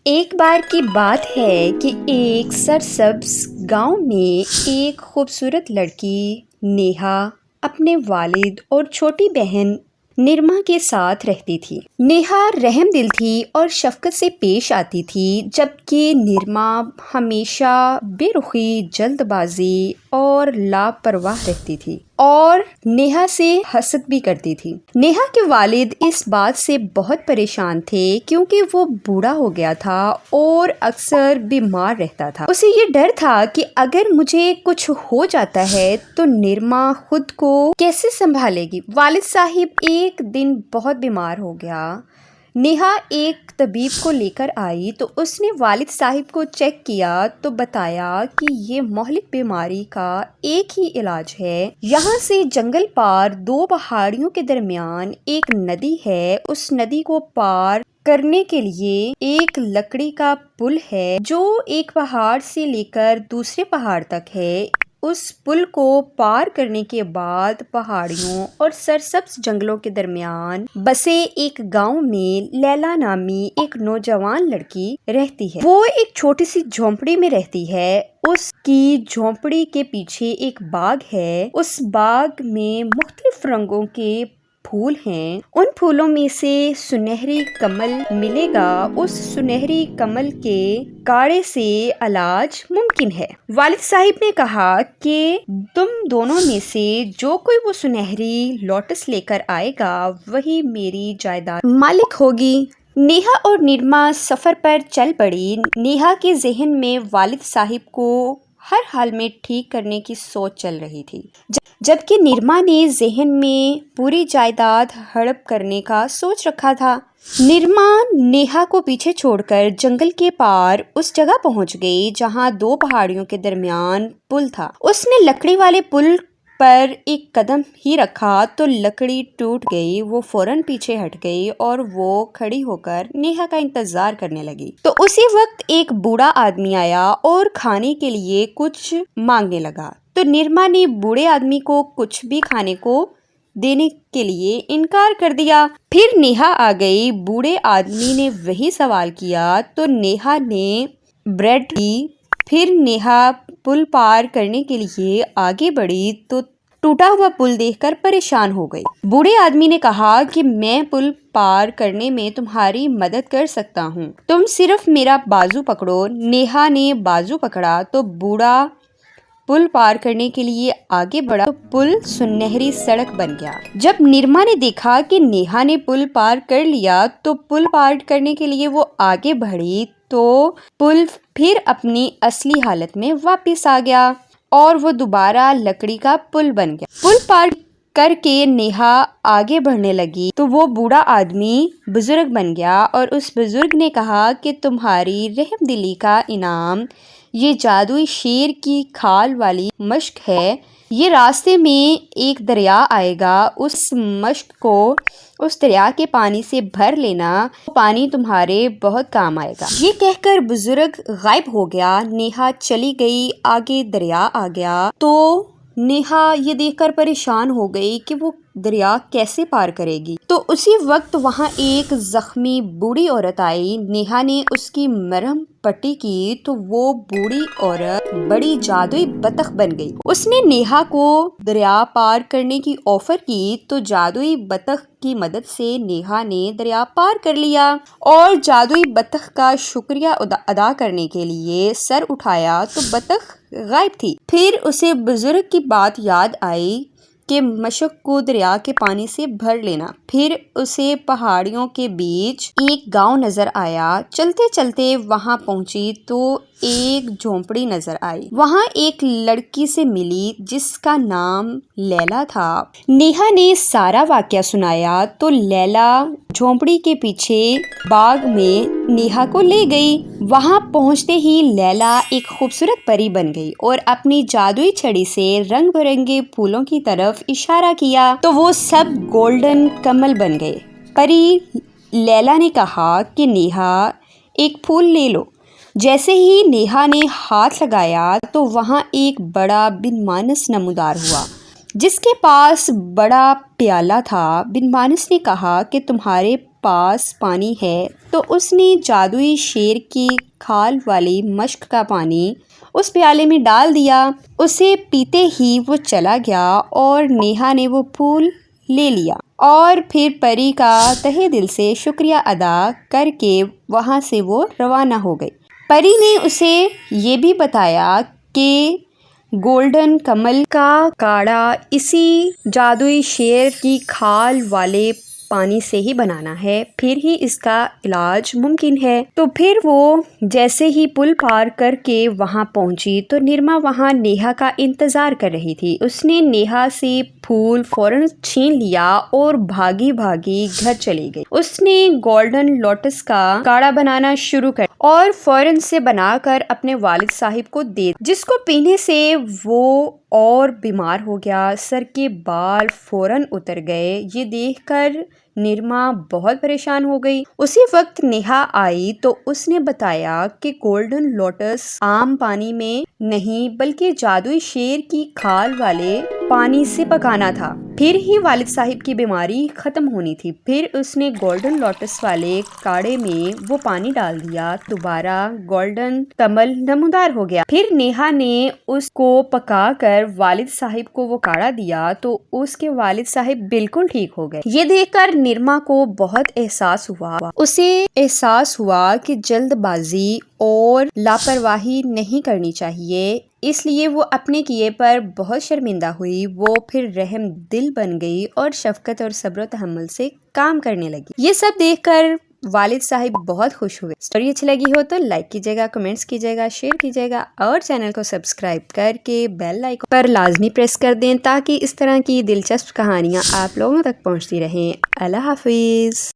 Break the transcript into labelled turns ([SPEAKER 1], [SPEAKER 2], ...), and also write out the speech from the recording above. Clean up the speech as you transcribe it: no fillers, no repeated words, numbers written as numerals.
[SPEAKER 1] ایک بار کی بات ہے کہ ایک سرسبز گاؤں میں ایک خوبصورت لڑکی نیہا اپنے والد اور چھوٹی بہن نرما کے ساتھ رہتی تھی۔ نیہا رحم دل تھی اور شفقت سے پیش آتی تھی، جبکہ نرما ہمیشہ بے رخی، جلد بازی اور لاپرواہ رہتی تھی اور نیہا سے حسد بھی کرتی تھی۔ نیہا کے والد اس بات سے بہت پریشان تھے کیونکہ وہ بوڑھا ہو گیا تھا اور اکثر بیمار رہتا تھا۔ اسے یہ ڈر تھا کہ اگر مجھے کچھ ہو جاتا ہے تو نرما خود کو کیسے سنبھالے گی۔ والد صاحب ایک دن بہت بیمار ہو گیا۔ نیہا ایک طبیب کو لے کر آئی تو اس نے والد صاحب کو چیک کیا تو بتایا کہ یہ مہلک بیماری کا ایک ہی علاج ہے۔ یہاں سے جنگل پار 2 پہاڑیوں کے درمیان ایک ندی ہے، اس ندی کو پار کرنے کے لیے ایک لکڑی کا پل ہے جو ایک پہاڑ سے لے کر دوسرے پہاڑ تک ہے۔ اس پل کو پار کرنے کے بعد پہاڑیوں اور سرسبز جنگلوں کے درمیان بسے ایک گاؤں میں لیلا نامی ایک نوجوان لڑکی رہتی ہے۔ وہ ایک چھوٹی سی جھونپڑی میں رہتی ہے۔ اس کی جھونپڑی کے پیچھے ایک باغ ہے۔ اس باغ میں مختلف رنگوں کے پھول ہیں۔ ان پھولوں میں سے سنہری کمل ملے گا، اس سنہری کمل کے کاڑے سے علاج ممکن ہے۔ والد صاحب نے کہا کہ تم دونوں میں سے جو کوئی وہ سنہری لوٹس لے کر آئے گا وہی میری جائیداد مالک ہوگی۔ نیہا اور نرما سفر پر چل پڑی۔ نیہا کے ذہن میں والد صاحب کو ہر حال میں ٹھیک کرنے کی سوچ چل رہی تھی، جبکہ نرما نے ذہن میں پوری جائیداد ہڑپ کرنے کا سوچ رکھا تھا۔ نرما نیہا کو پیچھے چھوڑ کر جنگل کے پار اس جگہ پہنچ گئی جہاں 2 پہاڑیوں کے درمیان پل تھا۔ اس نے لکڑی والے پل پر ایک قدم ہی رکھا تو لکڑی ٹوٹ گئی۔ وہ فوراً پیچھے ہٹ گئی اور وہ کھڑی ہو کر نیہا کا انتظار کرنے لگی۔ تو اسی وقت ایک بوڑھا آدمی آیا اور کھانے کے لیے کچھ مانگنے لگا، تو نرما نے بوڑھے آدمی کو کچھ بھی کھانے کو دینے کے لیے انکار کر دیا۔ پھر نیہا آ گئی۔ بوڑھے آدمی نے وہی سوال کیا تو نیہا نے بریڈ دی۔ پھر نیہا پل پار کرنے کے لیے آگے بڑھی تو ٹوٹا ہوا پل دیکھ کر پریشان ہو گئی۔ بوڑھے آدمی نے کہا کہ میں پل پار کرنے میں تمہاری مدد کر سکتا ہوں، تم صرف میرا بازو پکڑو۔ نیہا نے بازو پکڑا تو بوڑھا پل پار کرنے کے لیے آگے بڑھا تو پل سنہری سڑک بن گیا۔ جب نرما نے دیکھا کہ نیہا نے پل پار کر لیا تو پل پار کرنے کے لیے وہ آگے بڑھی تو پل پھر اپنی اصلی حالت میں واپس آ گیا اور وہ دوبارہ لکڑی کا پل بن گیا۔ پل پار کر کے نیہا آگے بڑھنے لگی تو وہ بوڑھا آدمی بزرگ بن گیا اور اس بزرگ نے کہا کہ تمہاری رحم دلی کا انعام یہ جادوئی شیر کی کھال والی مشق ہے۔ یہ راستے میں ایک دریا آئے گا، اس مشق کو اس دریا کے پانی سے بھر لینا، وہ پانی تمہارے بہت کام آئے گا۔ یہ کہہ کر بزرگ غائب ہو گیا۔ نیہا چلی گئی، آگے دریا آ گیا تو نیہا یہ دیکھ کر پریشان ہو گئی کہ وہ دریا کیسے پار کرے گی۔ تو اسی وقت وہاں ایک زخمی بوڑھی عورت آئی۔ نیہا نے اس کی مرہم پٹی کی تو وہ بوڑھی عورت بڑی جادوئی بطخ بن گئی۔ اس نے نیہا کو دریا پار کرنے کی آفر کی تو جادوئی بطخ کی مدد سے نیہا نے دریا پار کر لیا اور جادوئی بطخ کا شکریہ ادا کرنے کے لیے سر اٹھایا تو بطخ غائب تھی۔ پھر اسے بزرگ کی بات یاد آئی کہ مشق کو دریا کے پانی سے بھر لینا۔ پھر اسے پہاڑیوں کے بیچ ایک گاؤں نظر آیا۔ چلتے چلتے وہاں پہنچی تو ایک جھونپڑی نظر آئی۔ وہاں ایک لڑکی سے ملی جس کا نام لیلا تھا۔ نیہا نے سارا واقعہ سنایا تو لیلا جھونپڑی کے پیچھے باغ میں نیہا کو لے گئی۔ وہاں پہنچتے ہی لیلا ایک خوبصورت پری بن گئی اور اپنی جادوئی چھڑی سے رنگ برنگے پھولوں کی طرف اشارہ کیا تو وہ سب گولڈن کمل بن گئے۔ پری لیلا نے کہا کہ نیہا ایک پھول لے لو۔ جیسے ہی نیہا نے ہاتھ لگایا تو وہاں ایک بڑا بن مانس نمودار ہوا جس کے پاس بڑا پیالہ تھا۔ بن مانس نے کہا کہ تمہارے پاس پانی ہے، تو اس نے جادوئی شیر کی کھال والی مشک کا پانی اس پیالے میں ڈال دیا۔ اسے پیتے ہی وہ چلا گیا اور نیہا نے وہ پھول لے لیا اور پھر پری کا تہہ دل سے شکریہ ادا کر کے وہاں سے وہ روانہ ہو گئی۔ پری نے اسے یہ بھی بتایا کہ گولڈن کمل کا کاڑھا اسی جادوئی شیر کی کھال والے پانی سے ہی بنانا ہے، پھر ہی اس کا علاج ممکن ہے۔ تو پھر وہ جیسے ہی پل پار کر کے وہاں پہنچی تو نرما وہاں نیہا کا انتظار کر رہی تھی۔ اس نے نیہا سے پھول فوراً چھین لیا اور بھاگی بھاگی گھر چلی گئی۔ اس نے گولڈن لوٹس کا کاڑھا بنانا شروع کر اور فوراً سے بنا کر اپنے والد صاحب کو دے، جس کو پینے سے وہ اور بیمار ہو گیا۔ سر کے بال فوراً اتر گئے۔ یہ دیکھ کر نرما بہت پریشان ہو گئی۔ اسی وقت نیہا آئی تو اس نے بتایا کہ گولڈن لوٹس عام پانی میں نہیں بلکہ جادوئی شیر کی کھال والے پانی سے پکانا تھا، پھر ہی والد صاحب کی بیماری ختم ہونی تھی۔ پھر اس نے گولڈن لوٹس والے کاڑھے میں وہ پانی ڈال دیا، دوبارہ گولڈن کمل نمودار ہو گیا۔ پھر نیہا نے اس کو پکا کر والد صاحب کو وہ کاڑھا دیا تو اس کے والد صاحب بالکل ٹھیک ہو گئے۔ یہ دیکھ کر نرما کو بہت احساس ہوا۔ اسے احساس ہوا کہ جلد بازی اور لاپرواہی نہیں کرنی چاہیے، اس لیے وہ اپنے کیے پر بہت شرمندہ ہوئی۔ وہ پھر رحم دل بن گئی اور شفقت اور صبر و تحمل سے کام کرنے لگی۔ یہ سب دیکھ کر والد صاحب بہت خوش ہوئے۔ اسٹوری اچھی لگی ہو تو لائک کیجیے گا، کمنٹس کیجیے گا، شیئر کیجیے گا اور چینل کو سبسکرائب کر کے بیل آئیکن پر لازمی پریس کر دیں تاکہ اس طرح کی دلچسپ کہانیاں آپ لوگوں تک پہنچتی رہیں۔ اللہ حافظ۔